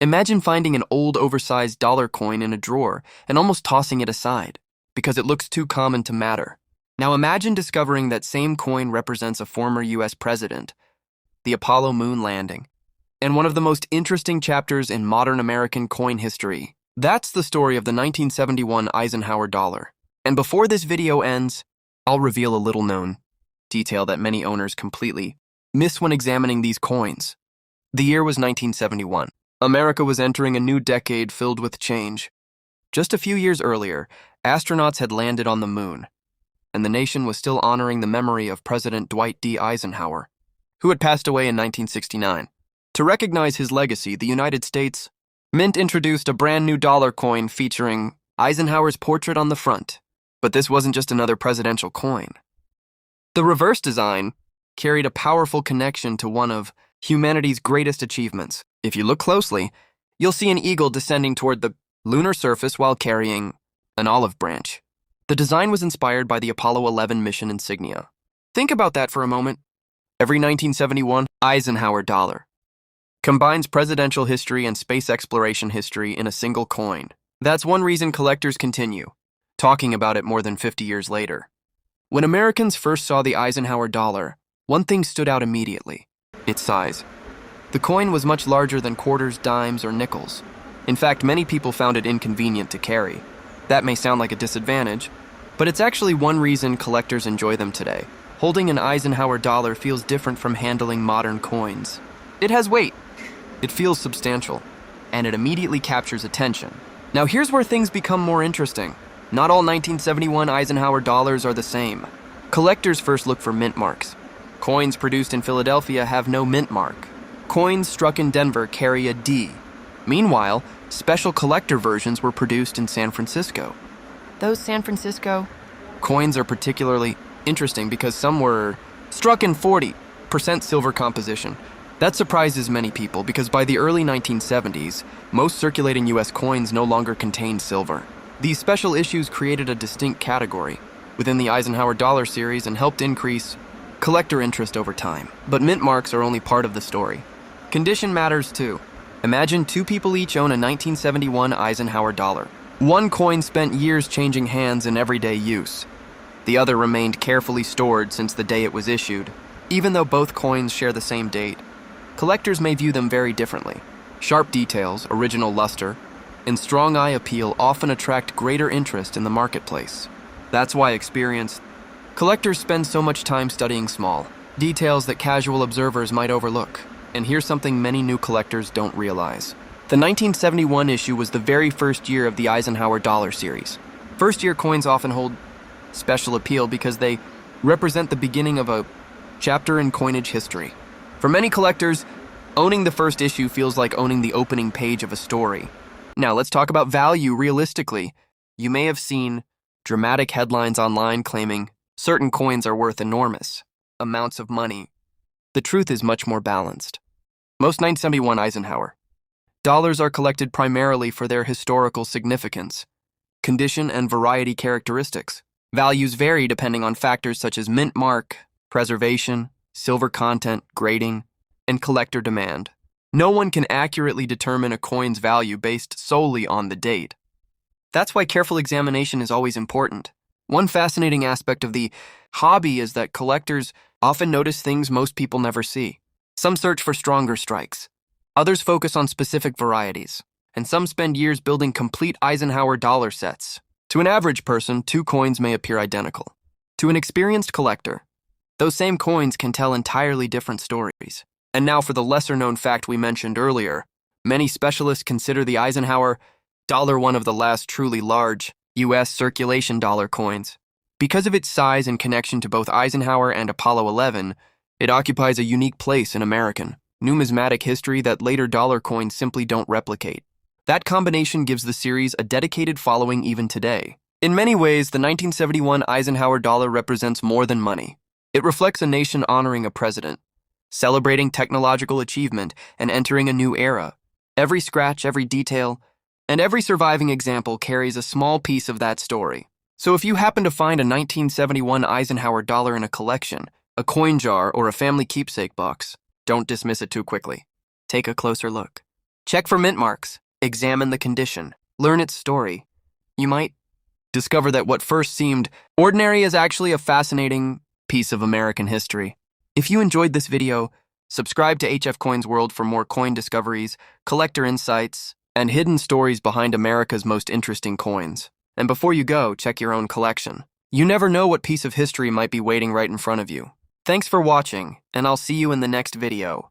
Imagine finding an old, oversized dollar coin in a drawer and almost tossing it aside because it looks too common to matter. Now imagine discovering that same coin represents a former US president, the Apollo moon landing, and one of the most interesting chapters in modern American coin history. That's the story of the 1971 Eisenhower dollar. And before this video ends, I'll reveal a little-known detail that many owners completely miss when examining these coins. The year was 1971. America was entering a new decade filled with change. Just a few years earlier, astronauts had landed on the moon, and the nation was still honoring the memory of President Dwight D. Eisenhower, who had passed away in 1969. To recognize his legacy, the United States Mint introduced a brand new dollar coin featuring Eisenhower's portrait on the front. But this wasn't just another presidential coin. The reverse design carried a powerful connection to one of humanity's greatest achievements. If you look closely, you'll see an eagle descending toward the lunar surface while carrying an olive branch. The design was inspired by the Apollo 11 mission insignia. Think about that for a moment. Every 1971 Eisenhower dollar combines presidential history and space exploration history in a single coin. That's one reason collectors continue talking about it more than 50 years later. When Americans first saw the Eisenhower dollar, one thing stood out immediately: its size. The coin was much larger than quarters, dimes, or nickels. In fact, many people found it inconvenient to carry. That may sound like a disadvantage, but it's actually one reason collectors enjoy them today. Holding an Eisenhower dollar feels different from handling modern coins. It has weight, it feels substantial, and it immediately captures attention. Now here's where things become more interesting. Not all 1971 Eisenhower dollars are the same. Collectors first look for mint marks. Coins produced in Philadelphia have no mint mark. Coins struck in Denver carry a D. Meanwhile, special collector versions were produced in San Francisco. Those San Francisco coins are particularly interesting because some were struck in 40% silver composition. That surprises many people because by the early 1970s, most circulating US coins no longer contained silver. These special issues created a distinct category within the Eisenhower Dollar series and helped increase collector interest over time. But mint marks are only part of the story. Condition matters too. Imagine two people each own a 1971 Eisenhower dollar. One coin spent years changing hands in everyday use. The other remained carefully stored since the day it was issued. Even though both coins share the same date, collectors may view them very differently. Sharp details, original luster, and strong eye appeal often attract greater interest in the marketplace. That's why experienced collectors spend so much time studying small details that casual observers might overlook. And here's something many new collectors don't realize. The 1971 issue was the very first year of the Eisenhower Dollar series. First-year coins often hold special appeal because they represent the beginning of a chapter in coinage history. For many collectors, owning the first issue feels like owning the opening page of a story. Now, let's talk about value realistically. You may have seen dramatic headlines online claiming certain coins are worth enormous amounts of money. The truth is much more balanced. Most 1971 Eisenhower dollars are collected primarily for their historical significance, condition, and variety characteristics. Values vary depending on factors such as mint mark, preservation, silver content, grading, and collector demand. No one can accurately determine a coin's value based solely on the date. That's why careful examination is always important. One fascinating aspect of the hobby is that collectors often notice things most people never see. Some search for stronger strikes. Others focus on specific varieties. And some spend years building complete Eisenhower dollar sets. To an average person, two coins may appear identical. To an experienced collector, those same coins can tell entirely different stories. And now for the lesser-known fact we mentioned earlier. Many specialists consider the Eisenhower dollar one of the last truly large U.S. circulation dollar coins. Because of its size and connection to both Eisenhower and Apollo 11, it occupies a unique place in American numismatic history that later dollar coins simply don't replicate. That combination gives the series a dedicated following even today. In many ways, the 1971 Eisenhower dollar represents more than money. It reflects a nation honoring a president, celebrating technological achievement, and entering a new era. Every scratch, every detail, and every surviving example carries a small piece of that story. So if you happen to find a 1971 Eisenhower dollar in a collection, a coin jar, or a family keepsake box, don't dismiss it too quickly. Take a closer look. Check for mint marks, examine the condition, learn its story. You might discover that what first seemed ordinary is actually a fascinating piece of American history. If you enjoyed this video, subscribe to HF Coins World for more coin discoveries, collector insights, and hidden stories behind America's most interesting coins. And before you go, check your own collection. You never know what piece of history might be waiting right in front of you. Thanks for watching, and I'll see you in the next video.